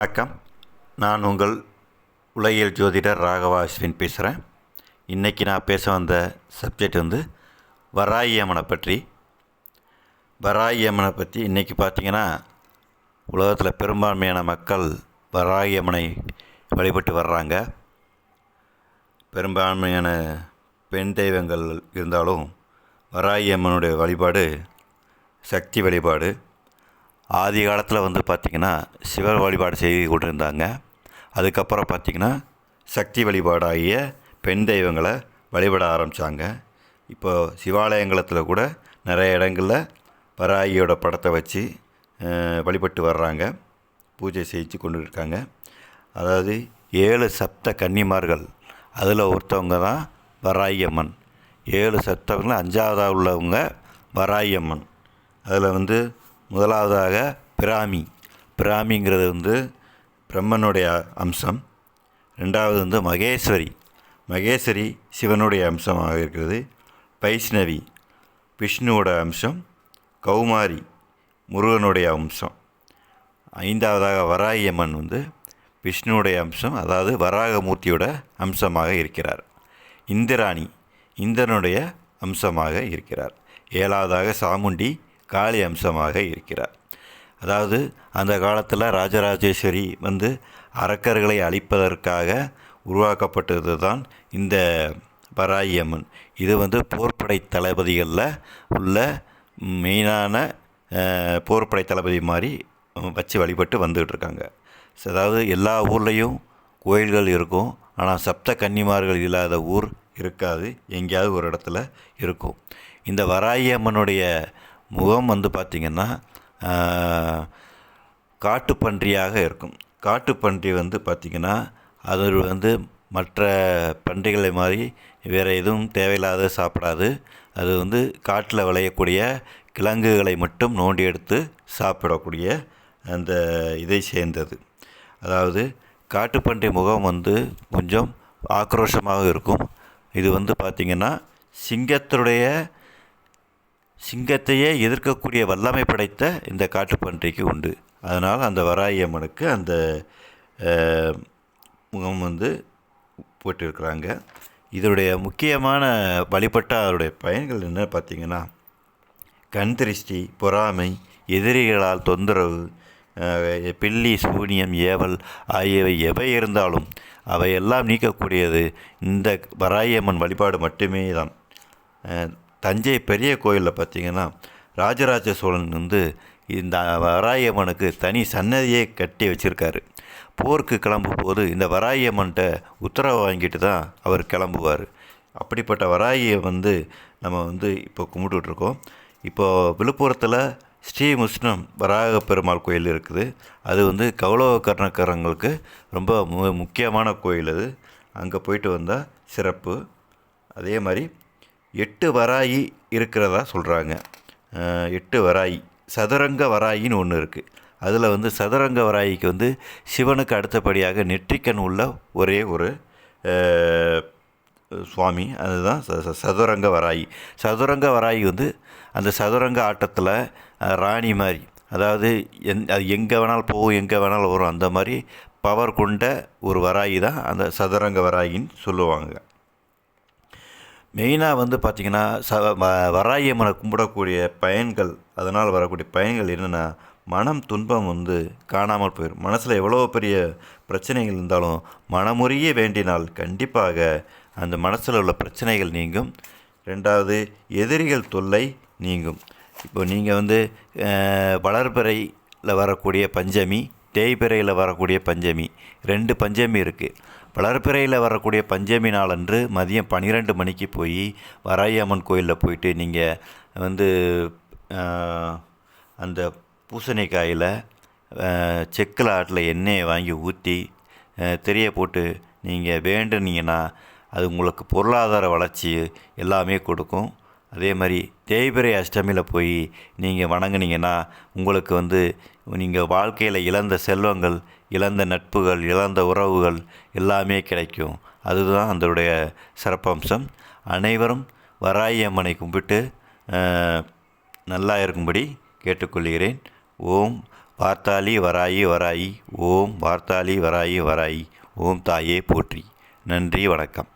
வணக்கம். நான் உங்கள் உலகியல் ஜோதிடர் ராகவா அஸ்வின் பேசுகிறேன். இன்றைக்கி நான் பேச வந்த சப்ஜெக்ட் வராகி அம்மனை பற்றி. வராகி அம்மனை பற்றி இன்றைக்கி பார்த்திங்கன்னா உலகத்தில் பெரும்பான்மையான மக்கள் வராகி அம்மனை வழிபட்டு வர்றாங்க. பெரும்பான்மையான பெண் தெய்வங்கள் இருந்தாலும் வராகி அம்மனுடைய வழிபாடு சக்தி வழிபாடு. ஆதி காலத்தில் பார்த்திங்கன்னா சிவர் வழிபாடு செய்து கொண்டிருந்தாங்க. அதுக்கப்புறம் பார்த்திங்கன்னா சக்தி வழிபாடாகிய பெண் தெய்வங்களை வழிபட ஆரம்பித்தாங்க. இப்போது சிவாலயங்களத்தில் கூட நிறைய இடங்களில் வராகியோட படத்தை வச்சு வழிபட்டு வர்றாங்க, பூஜை செஞ்சு கொண்டு இருக்காங்க. அதாவது 7 சப்த கன்னிமார்கள், அதில் ஒருத்தவங்க தான் வராகி அம்மன். 7 சப்தங்களில் 5ஆவதாக உள்ளவங்க வராகி அம்மன். அதில் முதலாவதாக பிராமிங்கிறது பிரம்மனுடைய அம்சம். ரெண்டாவது மகேஸ்வரி சிவனுடைய அம்சமாக இருக்கிறது. வைஷ்ணவி விஷ்ணுவோட அம்சம். கௌமாரி முருகனுடைய அம்சம். 5ஆவதாக வராகி அம்மன் விஷ்ணுவுடைய அம்சம், அதாவது வராகமூர்த்தியோட அம்சமாக இருக்கிறார். இந்திராணி இந்திரனுடைய அம்சமாக இருக்கிறார். 7ஆவதாக சாமுண்டி காளி அம்சமாக இருக்கிறார். அதாவது அந்த காலத்தில் ராஜராஜேஸ்வரி அரக்கர்களை அழிப்பதற்காக உருவாக்கப்பட்டது தான் இந்த வராகி அம்மன். இது போர்ப்படை தளபதிகளில் உள்ள மெயினான போர்ப்படை தளபதி மாதிரி வச்சு வழிபட்டு வந்துகிட்ருக்காங்க. அதாவது எல்லா ஊர்லேயும் கோயில்கள் இருக்கும், ஆனால் சப்த கன்னிமார்கள் இல்லாத ஊர் இருக்காது, எங்கேயாவது ஒரு இடத்துல இருக்கும். இந்த வராகி அம்மனுடைய முகம் பார்த்திங்கன்னா காட்டுப்பன்றியாக இருக்கும். காட்டுப்பன்றி பார்த்திங்கன்னா அது மற்ற பன்றிகளை மாதிரி வேறு எதுவும் தேவையில்லாத சாப்பிடாது. அது காட்டில் விளையக்கூடிய கிழங்குகளை மட்டும் நோண்டி எடுத்து சாப்பிடக்கூடிய அந்த இதை சேர்ந்தது. அதாவது காட்டுப்பன்றி முகம் கொஞ்சம் ஆக்ரோஷமாக இருக்கும். இது பார்த்திங்கன்னா சிங்கத்தையே எதிர்க்கக்கூடிய வல்லமை படைத்த இந்த காட்டுப்பன்றிக்கு உண்டு. அதனால் அந்த வராகி அம்மனுக்கு அந்த முகம் போட்டிருக்கிறாங்க. இதனுடைய முக்கியமான வழிபட்ட அதனுடைய பயன்கள் என்ன பார்த்திங்கன்னா, கண் திருஷ்டி, பொறாமை, எதிரிகளால் தொந்தரவு, பில்லி சூனியம், ஏவல் ஆகியவை எவை இருந்தாலும் அவையெல்லாம் நீக்கக்கூடியது இந்த வராகி அம்மன் வழிபாடு மட்டுமே தான். தஞ்சை பெரிய கோயிலில் பார்த்திங்கன்னா ராஜராஜ சோழன் இந்த வராகி அம்மனுக்கு தனி சன்னதியே கட்டி வச்சுருக்காரு. போருக்கு கிளம்பும் போது இந்த வராகி அம்மன்கிட்ட உத்தரவு வாங்கிட்டு தான் அவர் கிளம்புவார். அப்படிப்பட்ட வராகியை நம்ம இப்போ கும்பிட்டுட்ருக்கோம். இப்போது விழுப்புரத்தில் ஸ்ரீமுஷ்ணம் வராக பெருமாள் கோயில் இருக்குது. அது கௌளவ கர்ணக்காரங்களுக்கு ரொம்ப முக்கியமான கோயில். அது அங்கே போயிட்டு வந்தால் சிறப்பு. அதே மாதிரி 8 வராகி இருக்கிறதா சொல்கிறாங்க. 8 வராகி, சதுரங்க வராகின்னு ஒன்று இருக்குது. அதில் சதுரங்க வராகிக்கு சிவனுக்கு அடுத்தபடியாக நெற்றிக்கண் உள்ள ஒரே ஒரு சுவாமி, அதுதான் சதுரங்க வராகி. சதுரங்க வராகி அந்த சதுரங்க ஆட்டத்தில் ராணி மாதிரி, அதாவது அது எங்கே வேணாலும் போகும், எங்கே வேணாலும் வரும், அந்த மாதிரி பவர் கொண்ட ஒரு வராகி தான் அந்த சதுரங்க வராகின்னு சொல்லுவாங்க. மெயினாக பார்த்திங்கன்னா வராகி அம்மனை கும்பிடக்கூடிய பயன்கள், அதனால் வரக்கூடிய பயன்கள் என்னென்னா, மனம் துன்பம் காணாமல் போயிடும். மனசில் எவ்வளோ பெரிய பிரச்சனைகள் இருந்தாலும் மனமுறிய வேண்டினால் கண்டிப்பாக அந்த மனசில் உள்ள பிரச்சனைகள் நீங்கும். 2வது, எதிரிகள் தொல்லை நீங்கும். இப்போ நீங்கள் வளர்பிறையில் வரக்கூடிய பஞ்சமி, தேய்பிறையில் வரக்கூடிய பஞ்சமி, 2 பஞ்சமி இருக்குது. வளர்பிறையில் வரக்கூடிய பஞ்சமி நாளன்று மதியம் 12 மணிக்கு போய் வராகி அம்மன் கோயிலில் போயிட்டு நீங்கள் அந்த பூசணிக்காயில் செக்கில் ஆட்டில் எண்ணெயை வாங்கி ஊற்றி திரையை போட்டு நீங்கள் வேண்டுனீங்கன்னா அது உங்களுக்கு பொருளாதார வளர்ச்சி எல்லாமே கொடுக்கும். அதே மாதிரி தேய்பிறை அஷ்டமியில் போய் நீங்கள் வணங்குனீங்கன்னா உங்களுக்கு நீங்கள் வாழ்க்கையில் இழந்த செல்வங்கள், இழந்த நட்புகள், இழந்த உறவுகள் எல்லாமே கிடைக்கும். அதுதான் அதனுடைய சிறப்பம்சம். அனைவரும் வராகி அம்மனை கும்பிட்டு நல்லா இருக்கும்படி கேட்டுக்கொள்கிறேன். ஓம் வார்த்தாளி வராயி வராயி. ஓம் வார்த்தாளி வராயி வராயி. ஓம் தாயே போற்றி. நன்றி, வணக்கம்.